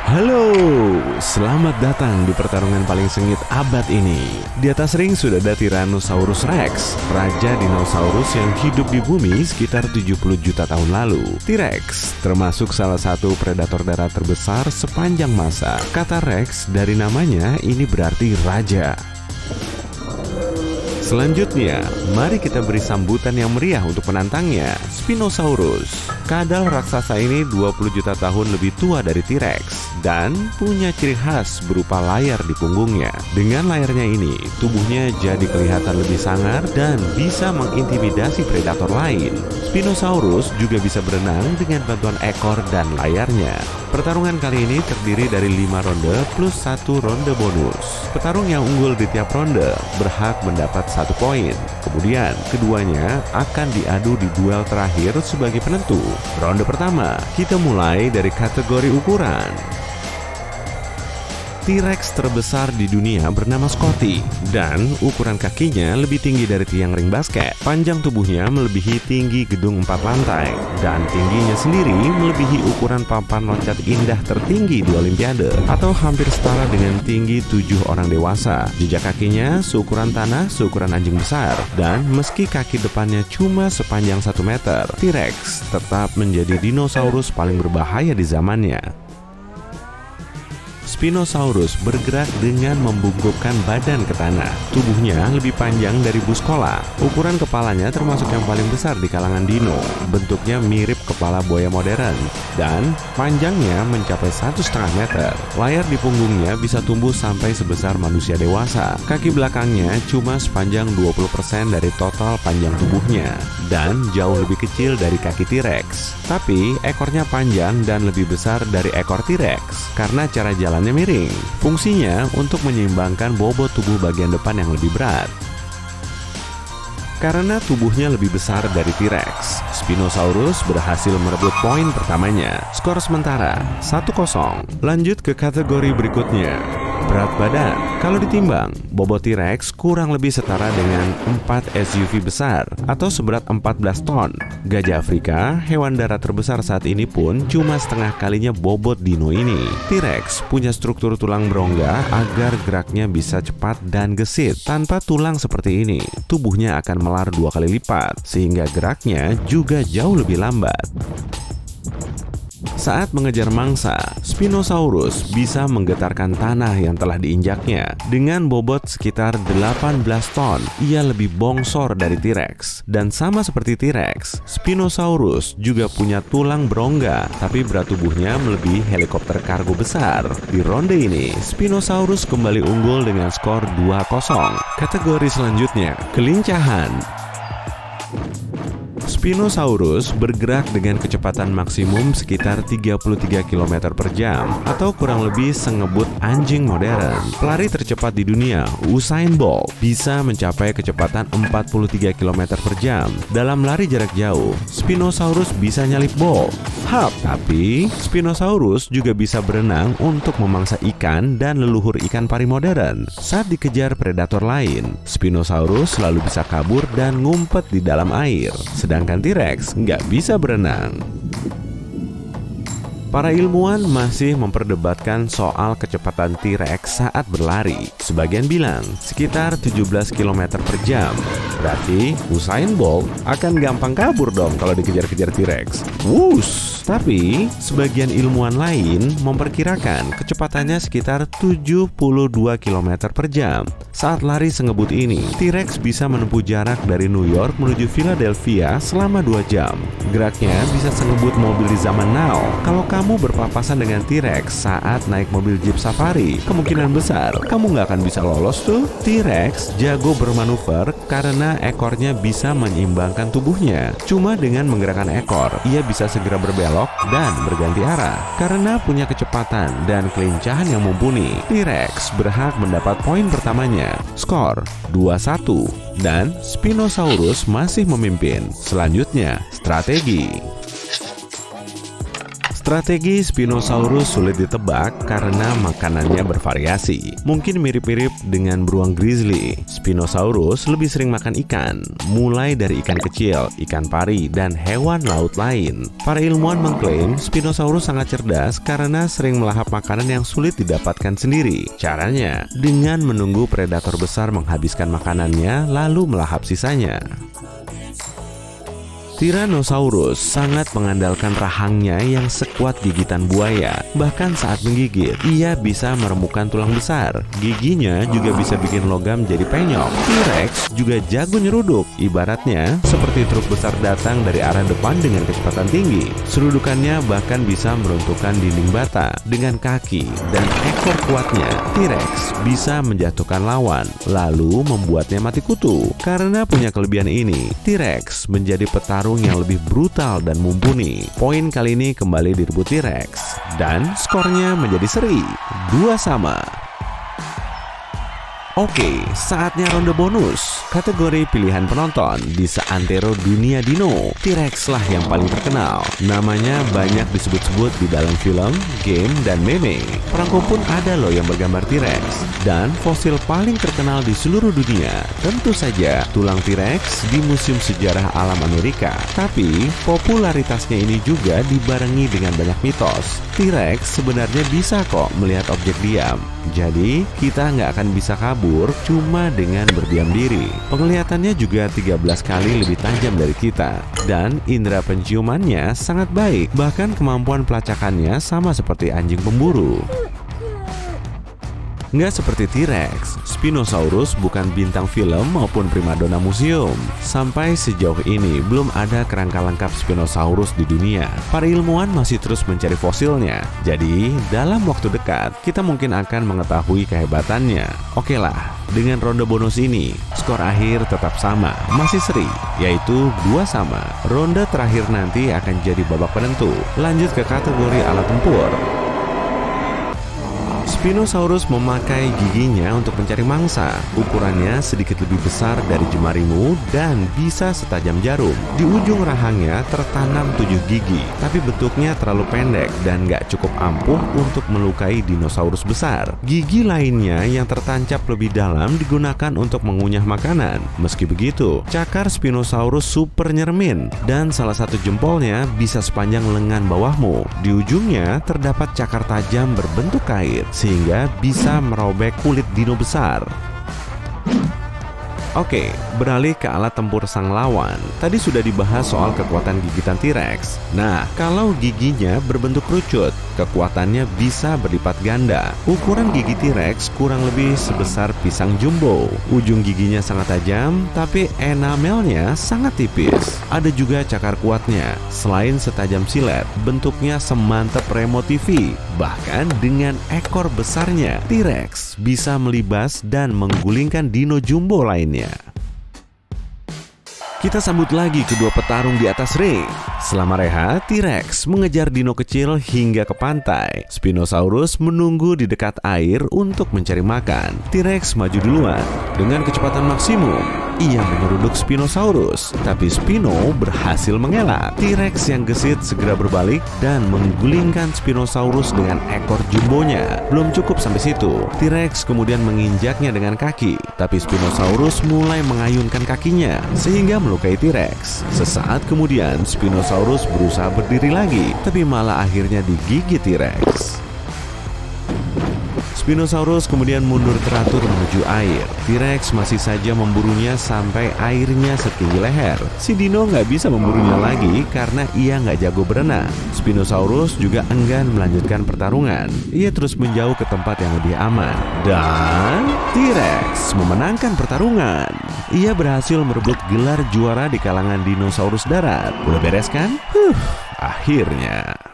Halo, selamat datang di pertarungan paling sengit abad ini. Di atas ring sudah ada Tyrannosaurus Rex, raja dinosaurus yang hidup di bumi sekitar 70 juta tahun lalu. T-Rex termasuk salah satu predator darat terbesar sepanjang masa. Kata Rex dari namanya ini berarti raja. Selanjutnya, mari kita beri sambutan yang meriah untuk penantangnya, Spinosaurus. Kadal raksasa ini 20 juta tahun lebih tua dari T-Rex dan punya ciri khas berupa layar di punggungnya. Dengan layarnya ini, tubuhnya jadi kelihatan lebih sangar dan bisa mengintimidasi predator lain. Spinosaurus juga bisa berenang dengan bantuan ekor dan layarnya. Pertarungan kali ini terdiri dari 5 ronde plus 1 ronde bonus. Petarung yang unggul di tiap ronde berhak mendapat 1 poin. Kemudian keduanya akan diadu di duel terakhir sebagai penentu. Ronde pertama, kita mulai dari kategori ukuran. T-Rex terbesar di dunia bernama Scotty dan ukuran kakinya lebih tinggi dari tiang ring basket. Panjang tubuhnya melebihi tinggi gedung 4 lantai dan tingginya sendiri melebihi ukuran papan loncat indah tertinggi di Olimpiade atau hampir setara dengan tinggi 7 orang dewasa. Jejak kakinya seukuran tanah, seukuran anjing besar, dan meski kaki depannya cuma sepanjang 1 meter, T-Rex tetap menjadi dinosaurus paling berbahaya di zamannya. Spinosaurus bergerak dengan membungkukkan badan ke tanah. Tubuhnya lebih panjang dari bus sekolah. Ukuran kepalanya termasuk yang paling besar di kalangan dino. Bentuknya mirip kepala buaya modern dan panjangnya mencapai 1,5 meter. Layar di punggungnya bisa tumbuh sampai sebesar manusia dewasa. Kaki belakangnya cuma sepanjang 20% dari total panjang tubuhnya dan jauh lebih kecil dari kaki T-Rex. Tapi ekornya panjang dan lebih besar dari ekor T-Rex karena cara jalannya miring. Fungsinya untuk menyeimbangkan bobot tubuh bagian depan yang lebih berat. Karena tubuhnya lebih besar dari T-Rex, Spinosaurus berhasil merebut poin pertamanya. Skor sementara 1-0. Lanjut ke kategori berikutnya. Berat badan. Kalau ditimbang, bobot T-Rex kurang lebih setara dengan 4 SUV besar atau seberat 14 ton. Gajah Afrika, hewan darat terbesar saat ini pun cuma setengah kalinya bobot dino ini. T-Rex punya struktur tulang berongga agar geraknya bisa cepat dan gesit. Tanpa tulang seperti ini, tubuhnya akan melar 2 kali lipat sehingga geraknya juga jauh lebih lambat. Saat mengejar mangsa, Spinosaurus bisa menggetarkan tanah yang telah diinjaknya. Dengan bobot sekitar 18 ton, ia lebih bongsor dari T-Rex. Dan sama seperti T-Rex, Spinosaurus juga punya tulang berongga, tapi berat tubuhnya melebihi helikopter kargo besar. Di ronde ini, Spinosaurus kembali unggul dengan skor 2-0. Kategori selanjutnya, kelincahan. Spinosaurus bergerak dengan kecepatan maksimum sekitar 33 km per jam atau kurang lebih sengebut anjing modern. Pelari tercepat di dunia, Usain Bolt, bisa mencapai kecepatan 43 km per jam. Dalam lari jarak jauh, Spinosaurus bisa nyalip Bolt. Tapi Spinosaurus juga bisa berenang untuk memangsa ikan dan leluhur ikan pari modern. Saat dikejar predator lain, Spinosaurus selalu bisa kabur dan ngumpet di dalam air. Sedangkan T-Rex nggak bisa berenang. Para ilmuwan masih memperdebatkan soal kecepatan T-Rex saat berlari. Sebagian bilang sekitar 17 km per jam. Berarti Usain Bolt akan gampang kabur dong kalau dikejar-kejar T-Rex. Wush! Tapi sebagian ilmuwan lain memperkirakan kecepatannya sekitar 72 km per jam. Saat lari sengebut ini, T-Rex bisa menempuh jarak dari New York menuju Philadelphia selama 2 jam. Geraknya bisa sengebut mobil di zaman now. Kalau kamu berpapasan dengan T-Rex saat naik mobil Jeep Safari, kemungkinan besar kamu nggak akan bisa lolos tuh. T-Rex jago bermanuver karena ekornya bisa menyeimbangkan tubuhnya. Cuma dengan menggerakkan ekor, ia bisa segera berbelok dan berganti arah. Karena punya kecepatan dan kelincahan yang mumpuni, T-Rex berhak mendapat poin pertamanya. Skor 2-1 dan Spinosaurus masih memimpin. Selanjutnya, strategi. Strategi Spinosaurus sulit ditebak karena makanannya bervariasi. Mungkin mirip-mirip dengan beruang grizzly. Spinosaurus lebih sering makan ikan, mulai dari ikan kecil, ikan pari, dan hewan laut lain. Para ilmuwan mengklaim Spinosaurus sangat cerdas karena sering melahap makanan yang sulit didapatkan sendiri. Caranya, dengan menunggu predator besar menghabiskan makanannya, lalu melahap sisanya. Tyrannosaurus sangat mengandalkan rahangnya yang sekuat gigitan buaya. Bahkan saat menggigit, ia bisa meremukkan tulang besar. Giginya juga bisa bikin logam jadi penyok. T-Rex juga jago nyeruduk. Ibaratnya seperti truk besar datang dari arah depan dengan kecepatan tinggi. Serudukannya bahkan bisa meruntuhkan dinding bata. Dengan kaki dan ekor kuatnya, T-Rex bisa menjatuhkan lawan, lalu membuatnya mati kutu. Karena punya kelebihan ini, T-Rex menjadi petarung yang lebih brutal dan mumpuni. Poin kali ini kembali direbut T-Rex dan skornya menjadi seri 2-2. Oke, saatnya ronde bonus. Kategori pilihan penonton di seantero dunia dino, T-Rex lah yang paling terkenal. Namanya banyak disebut-sebut di dalam film, game, dan meme. Perangko pun ada loh yang bergambar T-Rex. Dan fosil paling terkenal di seluruh dunia, tentu saja tulang T-Rex di Museum Sejarah Alam Amerika. Tapi, popularitasnya ini juga dibarengi dengan banyak mitos. T-Rex sebenarnya bisa kok melihat objek diam. Jadi, kita nggak akan bisa kabur cuma dengan berdiam diri. Penglihatannya juga 13 kali lebih tajam dari kita. Dan indera penciumannya sangat baik. Bahkan kemampuan pelacakannya sama seperti anjing pemburu. Nggak seperti T-Rex, Spinosaurus bukan bintang film maupun primadona museum. Sampai sejauh ini belum ada kerangka lengkap Spinosaurus di dunia. Para ilmuwan masih terus mencari fosilnya. Jadi, dalam waktu dekat, kita mungkin akan mengetahui kehebatannya. Oke lah, dengan ronde bonus ini, skor akhir tetap sama, masih seri, yaitu 2-2. Ronde terakhir nanti akan jadi babak penentu. Lanjut ke kategori alat tempur. Spinosaurus memakai giginya untuk mencari mangsa. Ukurannya sedikit lebih besar dari jemarimu dan bisa setajam jarum. Di ujung rahangnya tertanam 7 gigi, tapi bentuknya terlalu pendek dan nggak cukup ampuh untuk melukai dinosaurus besar. Gigi lainnya yang tertancap lebih dalam digunakan untuk mengunyah makanan. Meski begitu, cakar Spinosaurus super nyermin dan salah satu jempolnya bisa sepanjang lengan bawahmu. Di ujungnya terdapat cakar tajam berbentuk kait, sehingga bisa merobek kulit dino besar. Oke, beralih ke alat tempur sang lawan. Tadi sudah dibahas soal kekuatan gigitan T-Rex. Nah, kalau giginya berbentuk kerucut, kekuatannya bisa berlipat ganda. Ukuran gigi T-Rex kurang lebih sebesar pisang jumbo. Ujung giginya sangat tajam, tapi enamelnya sangat tipis. Ada juga cakar kuatnya. Selain setajam silet, bentuknya semantep remote TV. Bahkan dengan ekor besarnya, T-Rex bisa melibas dan menggulingkan dino jumbo lainnya. Kita sambut lagi kedua petarung di atas ring. Selama rehat, T-Rex mengejar dino kecil hingga ke pantai. Spinosaurus menunggu di dekat air untuk mencari makan. T-Rex maju duluan. Dengan kecepatan maksimum, ia menyeruduk Spinosaurus. Tapi Spino berhasil mengelak. T-Rex yang gesit segera berbalik dan menggulingkan Spinosaurus dengan ekor jumbonya. Belum cukup sampai situ, T-Rex kemudian menginjaknya dengan kaki. Tapi Spinosaurus mulai mengayunkan kakinya, sehingga melukai T-Rex. Sesaat kemudian, Spinosaurus berusaha berdiri lagi, tapi malah akhirnya digigit T-Rex. Spinosaurus kemudian mundur teratur menuju air. T-Rex masih saja memburunya sampai airnya setinggi leher. Si dino nggak bisa memburunya lagi karena ia nggak jago berenang. Spinosaurus juga enggan melanjutkan pertarungan. Ia terus menjauh ke tempat yang lebih aman. Dan T-Rex memenangkan pertarungan. Ia berhasil merebut gelar juara di kalangan dinosaurus darat. Udah beres kan? Akhirnya.